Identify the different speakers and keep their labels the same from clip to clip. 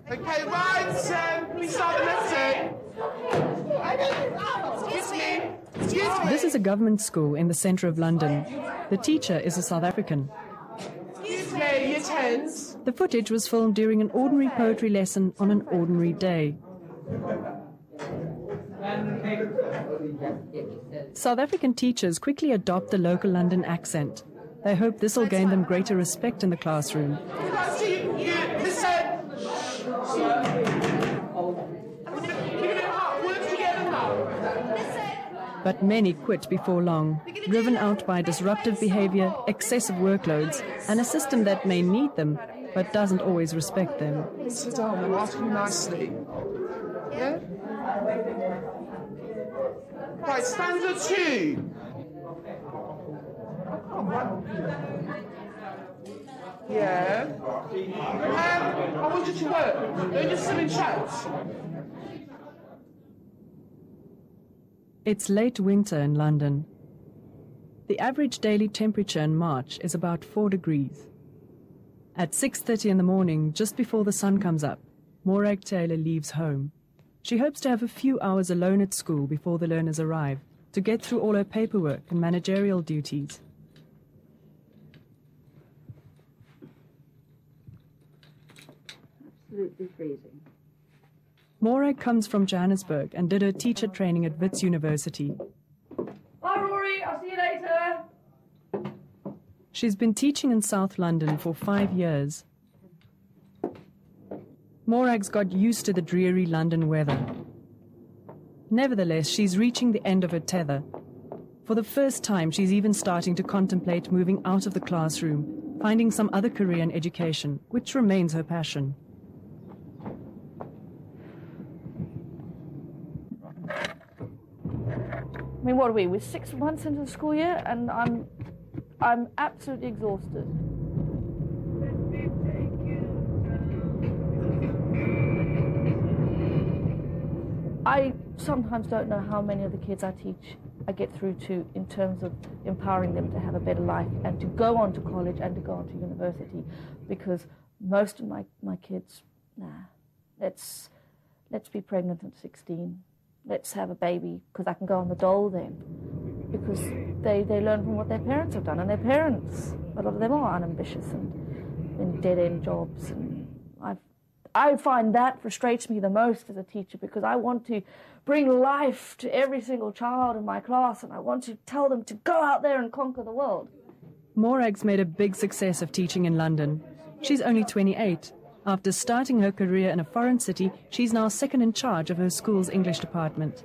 Speaker 1: Okay, right, please start the lesson. Excuse me. Excuse me.
Speaker 2: This is a government school in the centre of London. The teacher is a South African.
Speaker 1: Excuse me, year 10s.
Speaker 2: The footage was filmed during an ordinary poetry lesson on an ordinary day. South African teachers quickly adopt the local London accent. They hope this will gain them greater respect in the classroom. But many quit before long, driven out by disruptive behaviour, excessive workloads, and a system that may need them, but doesn't always respect them.
Speaker 1: Sit down, I'm asking you nicely. Yeah? Right, stanza 2. Yeah. I want you to work. Don't just sit and chat.
Speaker 2: It's late winter in London. The average daily temperature in March is about 4 degrees. At 6:30 in the morning, just before the sun comes up, Morag Taylor leaves home. She hopes to have a few hours alone at school before the learners arrive, to get through all her paperwork and managerial duties.
Speaker 3: Absolutely freezing.
Speaker 2: Morag comes from Johannesburg and did her teacher training at Wits University.
Speaker 3: Bye, Rory. I'll see you later.
Speaker 2: She's been teaching in South London for 5 years. Morag's got used to the dreary London weather. Nevertheless, she's reaching the end of her tether. For the first time, she's even starting to contemplate moving out of the classroom, finding some other career in education, which remains her passion.
Speaker 3: I mean, what are we? We're 6 months into the school year, and I'm absolutely exhausted. I sometimes don't know how many of the kids I teach I get through to in terms of empowering them to have a better life and to go on to college and to go on to university, because most of my kids, let's be pregnant at 16. Let's have a baby, because I can go on the dole then. Because they learn from what their parents have done, and their parents, a lot of them are unambitious and in dead-end jobs. And I find that frustrates me the most as a teacher, because I want to bring life to every single child in my class, and I want to tell them to go out there and conquer the world.
Speaker 2: Morag's made a big success of teaching in London. She's only 28. After starting her career in a foreign city, she's now second in charge of her school's English department.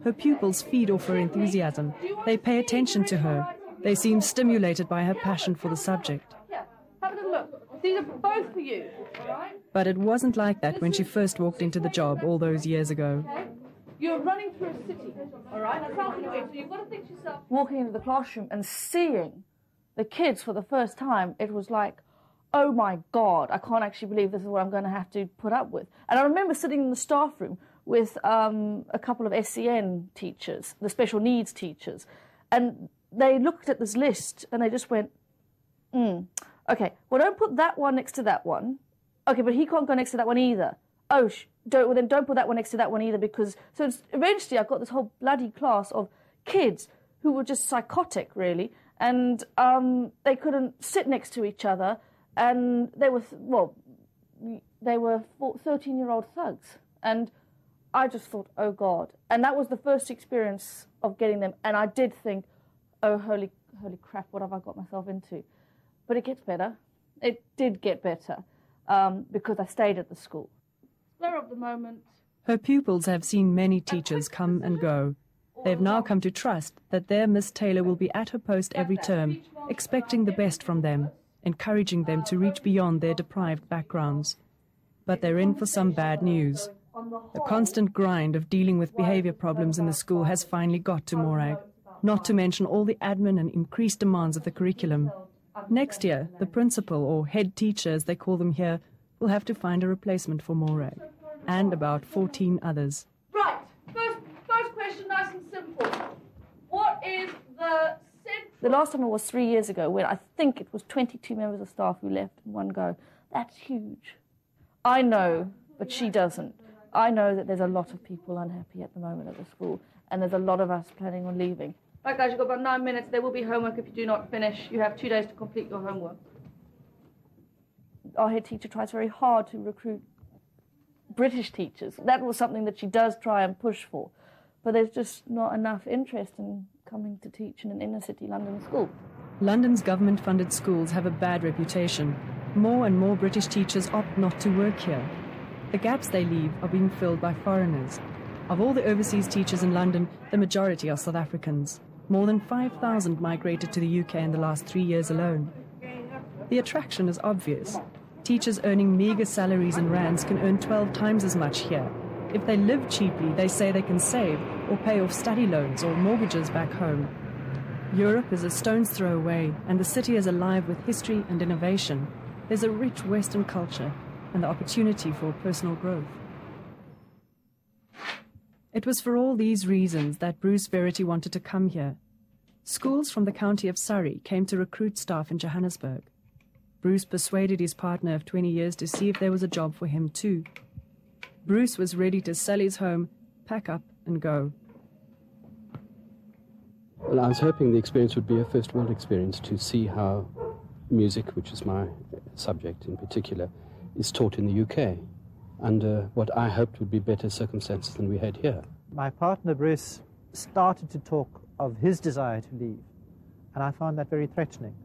Speaker 2: Her pupils feed off her enthusiasm. They pay attention to her. They seem stimulated by her passion for the subject.
Speaker 3: Yeah, have a little look. These are both for you, all right?
Speaker 2: But it wasn't like that when she first walked into the job all those years ago.
Speaker 3: Okay. You're running through a city, all right? That's how you so you've got to think to yourself. Walking into the classroom and seeing the kids for the first time, it was like, oh my God, I can't actually believe this is what I'm going to have to put up with. And I remember sitting in the staff room with a couple of SEN teachers, the special needs teachers, and they looked at this list and they just went, okay, well, don't put that one next to that one. Okay, but he can't go next to that one either. Oh, then don't put that one next to that one either, because... So eventually I got this whole bloody class of kids who were just psychotic, really, and they couldn't sit next to each other. And they were, 13-year-old thugs. And I just thought, oh, God. And that was the first experience of getting them. And I did think, oh, holy crap, what have I got myself into? But it gets better. It did get better because I stayed at the school. Spur of the moment.
Speaker 2: Her pupils have seen many teachers come and go. They've now come to trust that their Miss Taylor will be at her post every term, expecting the best from them, encouraging them to reach beyond their deprived backgrounds. But they're in for some bad news. The constant grind of dealing with behaviour problems in the school has finally got to Morag, not to mention all the admin and increased demands of the curriculum. Next year, the principal, or head teacher as they call them here, will have to find a replacement for Morag, and about 14 others.
Speaker 3: Right, first question, nice and simple. What is the last time it was 3 years ago, when I think it was 22 members of staff who left in one go. That's huge. I know but she doesn't. I know that there's a lot of people unhappy at the moment at the school, and there's a lot of us planning on leaving. Right, guys, you've got about 9 minutes. There will be homework if you do not finish. You have 2 days to complete your homework. Our head teacher tries very hard to recruit British teachers. That was something that she does try and push for, but there's just not enough interest in coming to teach in an inner-city London school.
Speaker 2: London's government-funded schools have a bad reputation. More and more British teachers opt not to work here. The gaps they leave are being filled by foreigners. Of all the overseas teachers in London, the majority are South Africans. More than 5,000 migrated to the UK in the last 3 years alone. The attraction is obvious. Teachers earning meagre salaries in rands can earn 12 times as much here. If they live cheaply, they say they can save or pay off study loans or mortgages back home. Europe is a stone's throw away, and the city is alive with history and innovation. There's a rich Western culture and the opportunity for personal growth. It was for all these reasons that Bruce Verity wanted to come here. Schools from the county of Surrey came to recruit staff in Johannesburg. Bruce persuaded his partner of 20 years to see if there was a job for him too. Bruce was ready to sell his home, pack up and go.
Speaker 4: Well, I was hoping the experience would be a first world experience, to see how music, which is my subject in particular, is taught in the UK, under what I hoped would be better circumstances than we had here.
Speaker 5: My partner Bruce started to talk of his desire to leave, and I found that very threatening,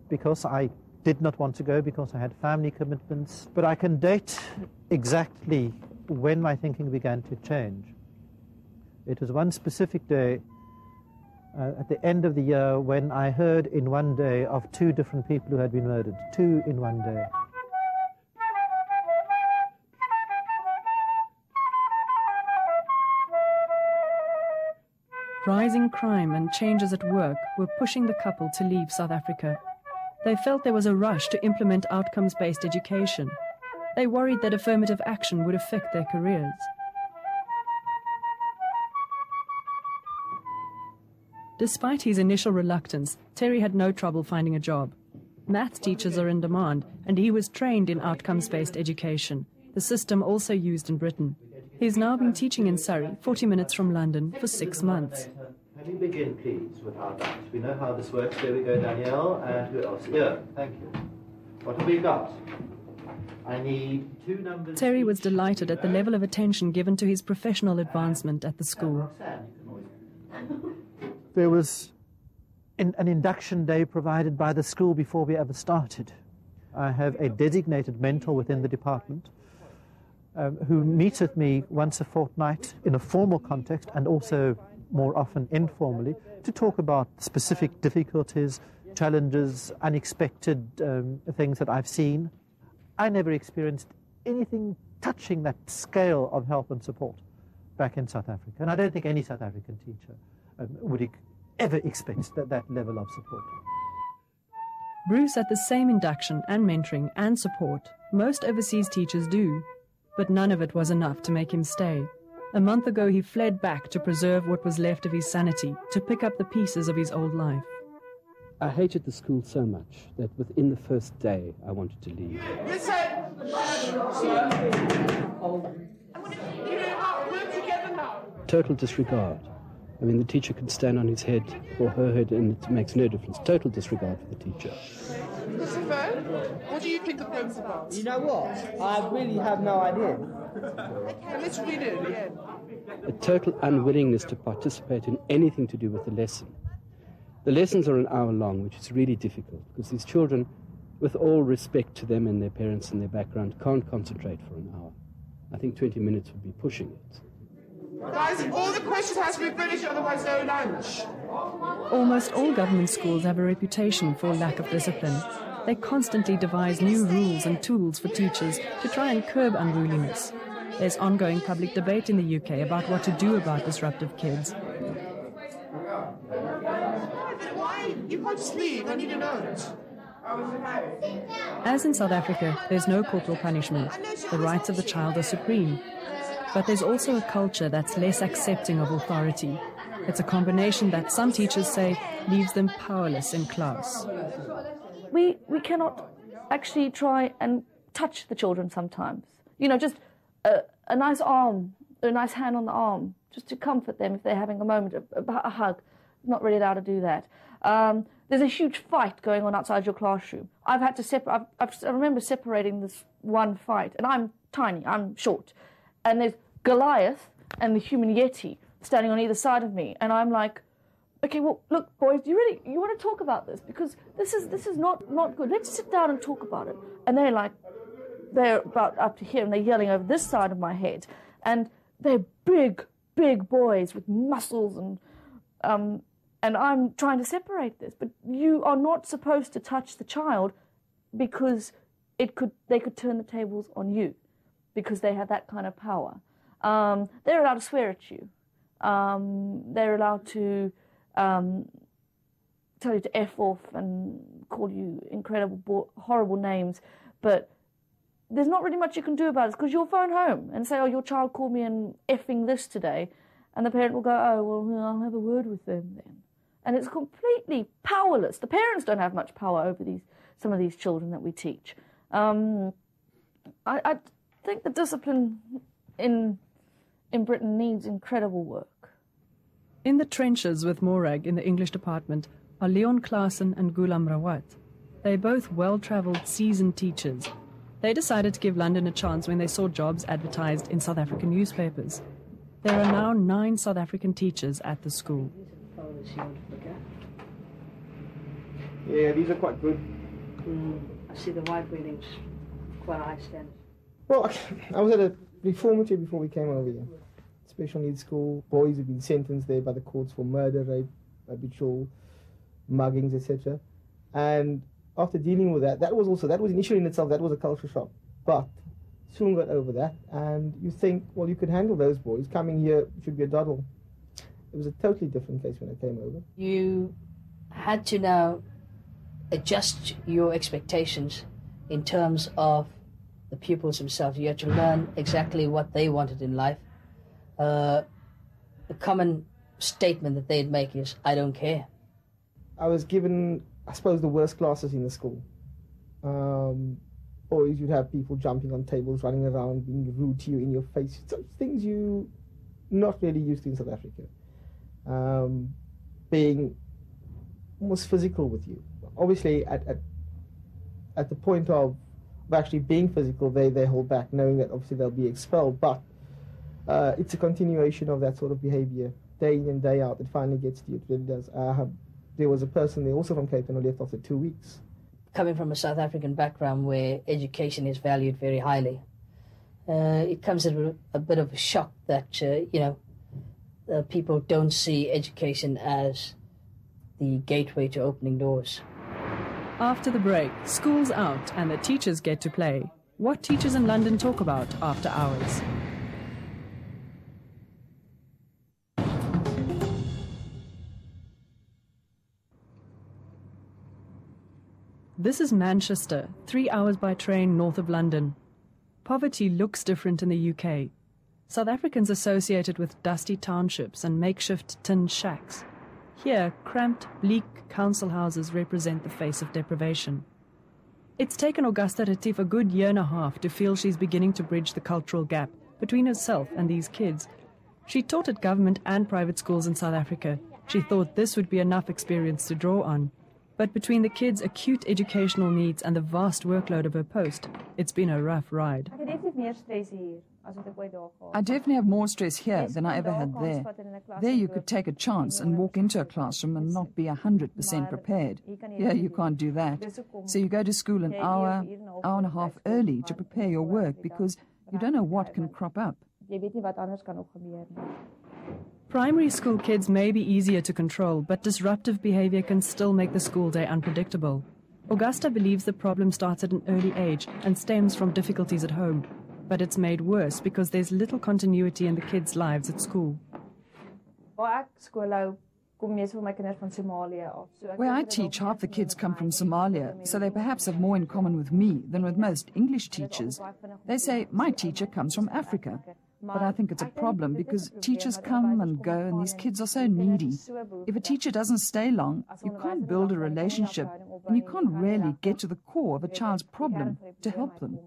Speaker 5: because I did not want to go, because I had family commitments. But I can date exactly when my thinking began to change. It was one specific day at the end of the year when I heard in one day of 2 different people who had been murdered, 2 in one day.
Speaker 2: Rising crime and changes at work were pushing the couple to leave South Africa. They felt there was a rush to implement outcomes-based education. They worried that affirmative action would affect their careers. Despite his initial reluctance, Terry had no trouble finding a job. Maths teachers are in demand, and he was trained in outcomes-based education, the system also used in Britain. He's now been teaching in Surrey, 40 minutes from London, for 6 months.
Speaker 5: Can you begin, please, with our dice? We know how this works. There we go, Danielle. And who else? Yeah, thank you. What have we got? I need 2 numbers.
Speaker 2: Terry was delighted at the level of attention given to his professional advancement at the school.
Speaker 5: There was an induction day provided by the school before we ever started. I have a designated mentor within the department who meets with me once a fortnight in a formal context, and also more often informally, to talk about specific difficulties, challenges, unexpected things that I've seen. I never experienced anything touching that scale of help and support back in South Africa, and I don't think any South African teacher would ever expect that level of support.
Speaker 2: Bruce had the same induction and mentoring and support most overseas teachers do, but none of it was enough to make him stay. A month ago, he fled back to preserve what was left of his sanity, to pick up the pieces of his old life.
Speaker 4: I hated the school so much that within the first day I wanted to leave.
Speaker 1: Listen! We're together now.
Speaker 4: Total disregard. I mean, the teacher can stand on his head or her head and it makes no difference. Total disregard for the teacher.
Speaker 1: Christopher, what do you think the poem's about?
Speaker 6: You know what? I really have no idea.
Speaker 1: Okay, let's read it again.
Speaker 4: A total unwillingness to participate in anything to do with the lesson. The lessons are an hour long, which is really difficult, because these children, with all respect to them and their parents and their background, can't concentrate for an hour. I think 20 minutes would be pushing it.
Speaker 1: Guys, all the questions have to be finished, otherwise no lunch.
Speaker 2: Almost all government schools have a reputation for lack of discipline. They constantly devise new rules and tools for teachers to try and curb unruliness. There's ongoing public debate in the UK about what to do about disruptive kids.
Speaker 1: Why? You can't just leave. I need a note.
Speaker 2: As in South Africa, there's no corporal punishment. The rights of the child are supreme. But there's also a culture that's less accepting of authority. It's a combination that some teachers say leaves them powerless in class.
Speaker 3: We cannot actually try and touch the children sometimes. You know, just a nice arm, a nice hand on the arm, just to comfort them if they're having a moment, a hug. Not really allowed to do that. There's a huge fight going on outside your classroom. I've had to separate. I remember separating this one fight, and I'm tiny, I'm short, and there's Goliath and the human Yeti standing on either side of me, and I'm like, okay, well, look, boys, you want to talk about this, because this is not good. Let's sit down and talk about it. And they're about up to here, and they're yelling over this side of my head, and they're big boys with muscles, and I'm trying to separate this. But you are not supposed to touch the child, because they could turn the tables on you, because they have that kind of power. They're allowed to swear at you. They're allowed to tell you to F off and call you incredible, horrible names, but there's not really much you can do about it, because you'll phone home and say, oh, your child called me an effing this today, and the parent will go, oh, well, I'll have a word with them then. And it's completely powerless. The parents don't have much power over some of these children that we teach. I think the discipline in Britain needs incredible work.
Speaker 2: In the trenches with Morag in the English department are Leon Klaassen and Gulam Rawat. They're both well-travelled, seasoned teachers. They decided to give London a chance when they saw jobs advertised in South African newspapers. There are now 9 South African teachers at the school.
Speaker 6: Yeah, these are quite good.
Speaker 7: I see the white buildings, quite high standards.
Speaker 6: Well, I was at a reformatory before we came over here. Special needs school. Boys have been sentenced there by the courts for murder, rape, habitual muggings, etc. And after dealing with that was initially in itself, that was a culture shock. But soon got over that, and you think, well, you could handle those boys. Coming here should be a doddle. It was a totally different case when I came over.
Speaker 7: You had to now adjust your expectations in terms of the pupils themselves. You had to learn exactly what they wanted in life. The common statement that they'd make is, I don't care.
Speaker 6: I was given, I suppose, the worst classes in the school. Always you'd have people jumping on tables, running around, being rude to you in your face. Such things you not really used to in South Africa. Being almost physical with you. Obviously, at the point of actually being physical, they hold back, knowing that obviously they'll be expelled. But it's a continuation of that sort of behaviour, day in and day out, that finally gets to you. It really does. There was a person there also from Cape Town who left after 2 weeks.
Speaker 7: Coming from a South African background where education is valued very highly, it comes as a bit of a shock that, people don't see education as the gateway to opening doors.
Speaker 2: After the break, school's out and the teachers get to play. What teachers in London talk about after hours. This is Manchester, 3 hours by train north of London. Poverty looks different in the UK. South Africans associated with dusty townships and makeshift tin shacks. Here, cramped, bleak council houses represent the face of deprivation. It's taken Augusta Retief a good year and a half to feel she's beginning to bridge the cultural gap between herself and these kids. She taught at government and private schools in South Africa. She thought this would be enough experience to draw on. But between the kids' acute educational needs and the vast workload of her post, it's been a rough ride.
Speaker 8: I definitely have more stress here than I ever had there. There you could take a chance and walk into a classroom and not be 100% prepared. Here you can't do that. So you go to school an hour and a half early to prepare your work because you don't know what can crop up.
Speaker 2: Primary school kids may be easier to control, but disruptive behaviour can still make the school day unpredictable. Augusta believes the problem starts at an early age and stems from difficulties at home. But it's made worse because there's little continuity in the kids' lives at school.
Speaker 8: Where I teach, half the kids come from Somalia, so they perhaps have more in common with me than with most English teachers. They say, my teacher comes from Africa. But I think it's a problem because teachers come and go and these kids are so needy. If a teacher doesn't stay long, you can't build a relationship and you can't really get to the core of a child's problem to help them.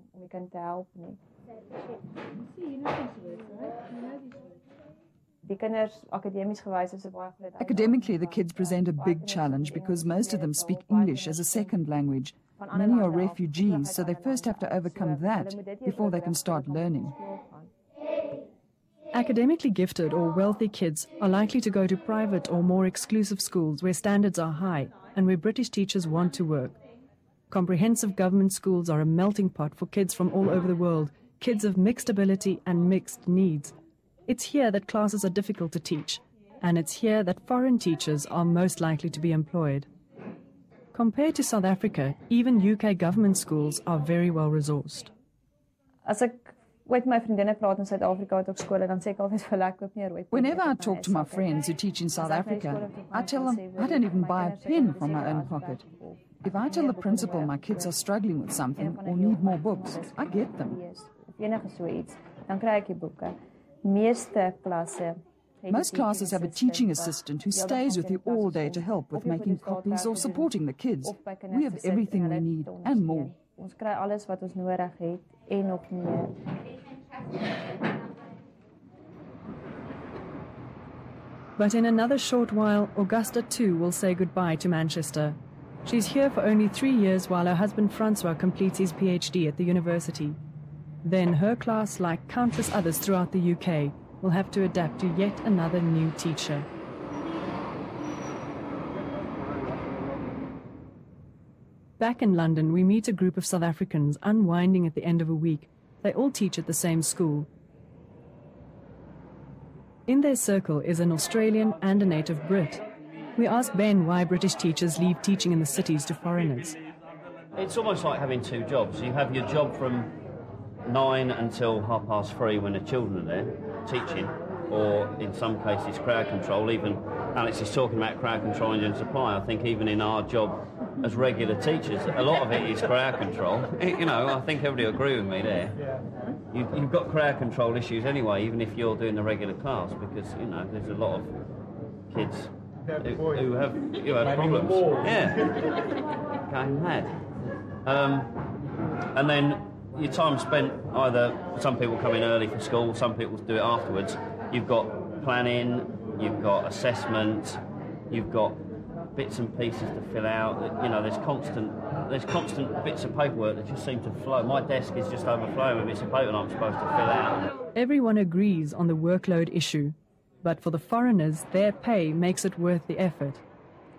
Speaker 8: Academically, the kids present a big challenge because most of them speak English as a second language. Many are refugees, so they first have to overcome that before they can start learning.
Speaker 2: Academically gifted or wealthy kids are likely to go to private or more exclusive schools where standards are high and where British teachers want to work. Comprehensive government schools are a melting pot for kids from all over the world, kids of mixed ability and mixed needs. It's here that classes are difficult to teach, and it's here that foreign teachers are most likely to be employed. Compared to South Africa, even UK government schools are very well resourced.
Speaker 8: Whenever I talk to my friends who teach in South Africa, I tell them I don't even buy a pen from my own pocket. If I tell the principal my kids are struggling with something or need more books, I get them. Most classes have a teaching assistant who stays with you all day to help with making copies or supporting the kids. We have everything we need and more.
Speaker 2: But in another short while, Augusta too will say goodbye to Manchester. She's here for only 3 years while her husband Francois completes his PhD at the university. Then her class, like countless others throughout the UK, will have to adapt to yet another new teacher. Back in London, we meet a group of South Africans unwinding at the end of a week. They all teach at the same school. In their circle is an Australian and a native Brit. We ask Ben why British teachers leave teaching in the cities to foreigners.
Speaker 9: It's almost like having two jobs. You have your job from 9 until 3:30 when the children are there teaching, or in some cases crowd control. Even Alex is talking about crowd control and supply. I think even in our job as regular teachers, a lot of it is crowd control. You know, I think everybody will agree with me there. You've got crowd control issues anyway, even if you're doing the regular class, because, you know, there's a lot of kids who have problems. Yeah, going mad. And then your time spent, either some people come in early for school, some people do it afterwards. You've got planning, you've got assessment, you've got bits and pieces to fill out. You know, there's constant bits of paperwork that just seem to flow. My desk is just overflowing with bits of paper that I'm supposed to fill out.
Speaker 2: Everyone agrees on the workload issue, but for the foreigners, their pay makes it worth the effort.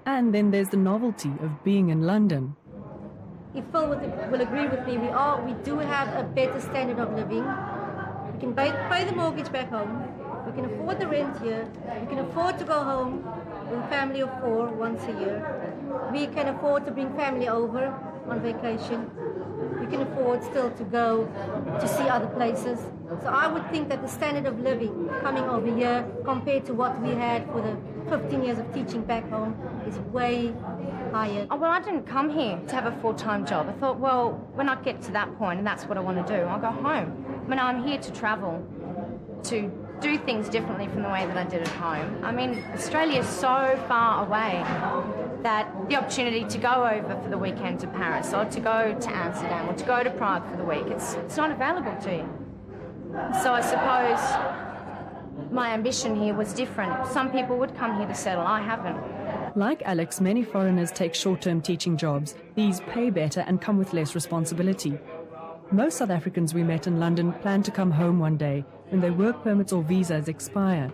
Speaker 2: And then there's the novelty of being in London.
Speaker 10: If Phil will agree with me, we do have a better standard of living. We can pay the mortgage back home. We can afford the rent here. We can afford to go home with a family of 4 once a year. We can afford to bring family over on vacation. We can afford still to go to see other places. So I would think that the standard of living coming over here compared to what we had for the 15 years of teaching back home is way higher.
Speaker 11: Oh, well, I didn't come here to have a full-time job. I thought, well, when I get to that point and that's what I want to do, I'll go home. I mean, I'm here to travel, to do things differently from the way that I did at home. I mean, Australia is so far away that the opportunity to go over for the weekend to Paris or to go to Amsterdam or to go to Prague for the week, it's not available to you. So I suppose my ambition here was different. Some people would come here to settle. I haven't.
Speaker 2: Like Alex, many foreigners take short-term teaching jobs. These pay better and come with less responsibility. Most South Africans we met in London plan to come home one day when their work permits or visas expire.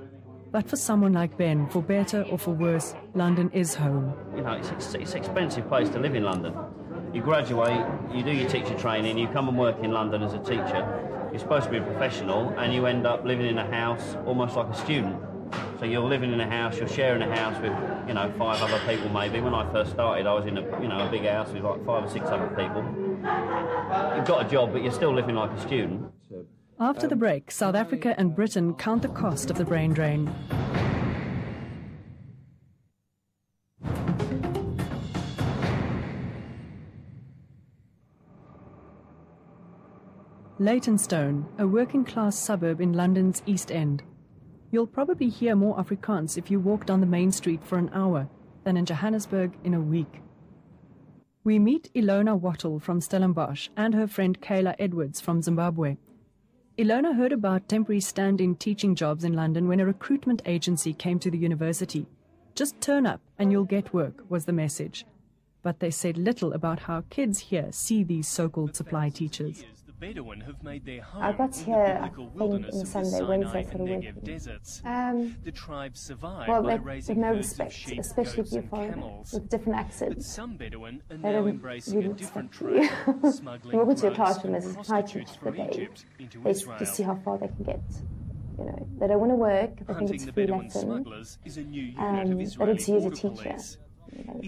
Speaker 2: But for someone like Ben, for better or for worse, London is home.
Speaker 9: You know, it's an expensive place to live in London. You graduate, you do your teacher training, you come and work in London as a teacher. You're supposed to be a professional, and you end up living in a house almost like a student. So you're living in a house, you're sharing a house with, 5 other people maybe. When I first started, I was in a big house with like 5 or 6 other people. You've got a job, but you're still living like a student.
Speaker 2: After the break, South Africa and Britain count the cost of the brain drain. Leytonstone, a working-class suburb in London's East End. You'll probably hear more Afrikaans if you walk down the main street for an hour than in Johannesburg in a week. We meet Ilona Wattle from Stellenbosch and her friend Kayla Edwards from Zimbabwe. Ilona heard about temporary stand-in teaching jobs in London when a recruitment agency came to the university. Just turn up and you'll get work, was the message. But they said little about how kids here see these so-called supply teachers.
Speaker 12: I got here, I think, on Sunday, Wednesday for the week. Well, they no respect, especially if you're foreign, with different accents. They don't really respect you. You walk into your classroom as high teach for the day. They just see how far they can get. You know, they don't want to work, they think it's free lesson. They don't see you as a teacher.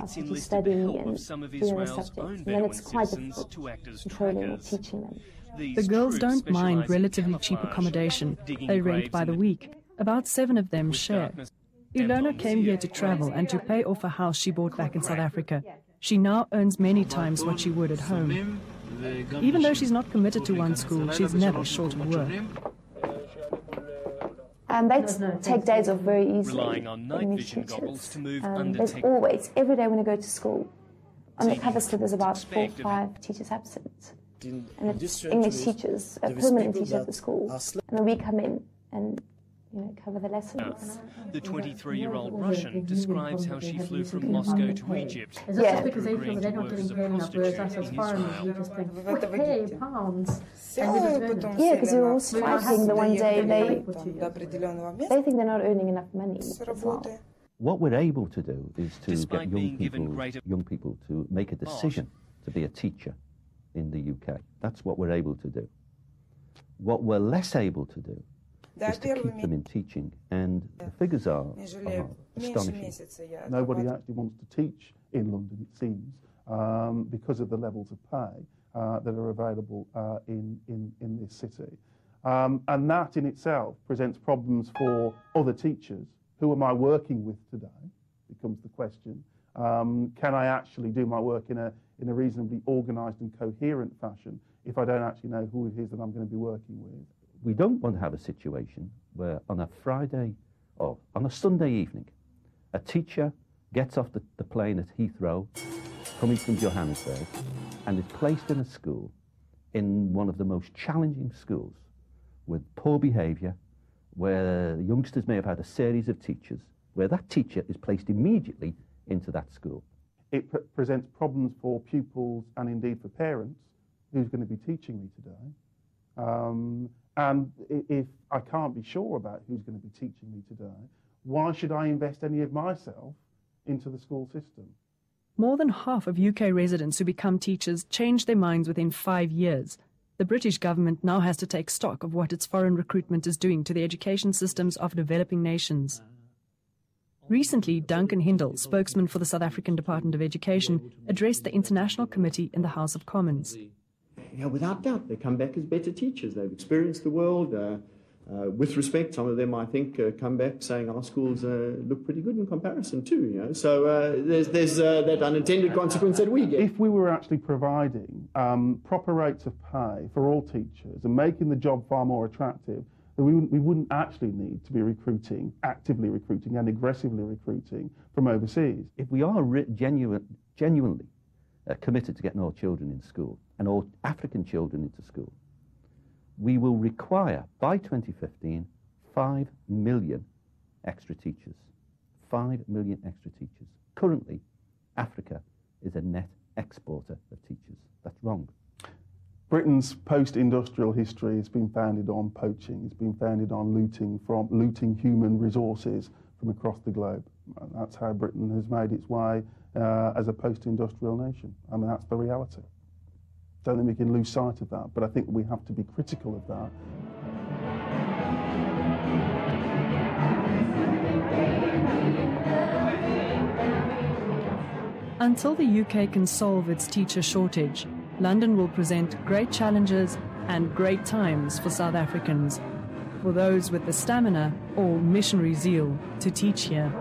Speaker 12: Ask you to study and doing the subjects, and then it's quite difficult controlling or teaching them.
Speaker 2: The girls don't mind relatively cheap accommodation. They rent by the week. About 7 of them share. Ilona came here to travel and to pay off a house she bought back in South Africa. She now earns many times what she would at home. Even though she's not committed to one school, she's never short of work.
Speaker 12: And they take days off very easily, English teachers. There's always, every day when I go to school, on the cover slip there's about 4 or 5 teachers absent. And it's English teachers, permanent teachers at the school. And then we come in and, you know, cover the lessons.
Speaker 13: The 23-year-old Russian describes how she flew from Moscow to Egypt.
Speaker 10: Is that just because they feel they're not getting paid enough, whereas us as foreigners, we just think, hey, pounds.
Speaker 12: Yeah, because we were all striking the one day, they think they're not earning enough money as well.
Speaker 14: What we're able to do is to get young people to make a decision to be a teacher in the UK. That's what we're able to do. What we're less able to do is to keep them in teaching, and the figures are astonishing.
Speaker 15: Nobody actually wants to teach in London, it seems, because of the levels of pay that are available in this city. And that in itself presents problems for other teachers. Who am I working with today, becomes the question. Can I actually do my work in a reasonably organised and coherent fashion if I don't actually know who it is that I'm going to be working with?
Speaker 14: We don't want to have a situation where on a Friday or on a Sunday evening, a teacher gets off the plane at Heathrow, coming from Johannesburg, and is placed in a school, in one of the most challenging schools, with poor behaviour, where the youngsters may have had a series of teachers, where that teacher is placed immediately into that school.
Speaker 15: It presents problems for pupils and indeed for parents. Who's going to be teaching me today? And if I can't be sure about who's going to be teaching me today, why should I invest any of myself into the school system?
Speaker 2: More than half of UK residents who become teachers change their minds within 5 years. The British government now has to take stock of what its foreign recruitment is doing to the education systems of developing nations. Recently, Duncan Hindle, spokesman for the South African Department of Education, addressed the International Committee in the House of Commons.
Speaker 16: Yeah, without doubt, they come back as better teachers. They've experienced the world. With respect, some of them, I think, come back saying our schools look pretty good in comparison too. You know? So there's that unintended consequence that we get.
Speaker 15: If we were actually providing proper rates of pay for all teachers and making the job far more attractive, then we wouldn't actually need to be actively recruiting and aggressively recruiting from overseas.
Speaker 14: If we are genuinely committed to getting all children in school and all African children into school, we will require, by 2015, 5 million extra teachers. 5 million extra teachers. Currently, Africa is a net exporter of teachers. That's wrong.
Speaker 15: Britain's post-industrial history has been founded on poaching. It's been founded on looting human resources from across the globe. And that's how Britain has made its way as a post-industrial nation. I mean, that's the reality. Don't think we can lose sight of that, but I think we have to be critical of that.
Speaker 2: Until the UK can solve its teacher shortage, London will present great challenges and great times for South Africans, for those with the stamina or missionary zeal to teach here.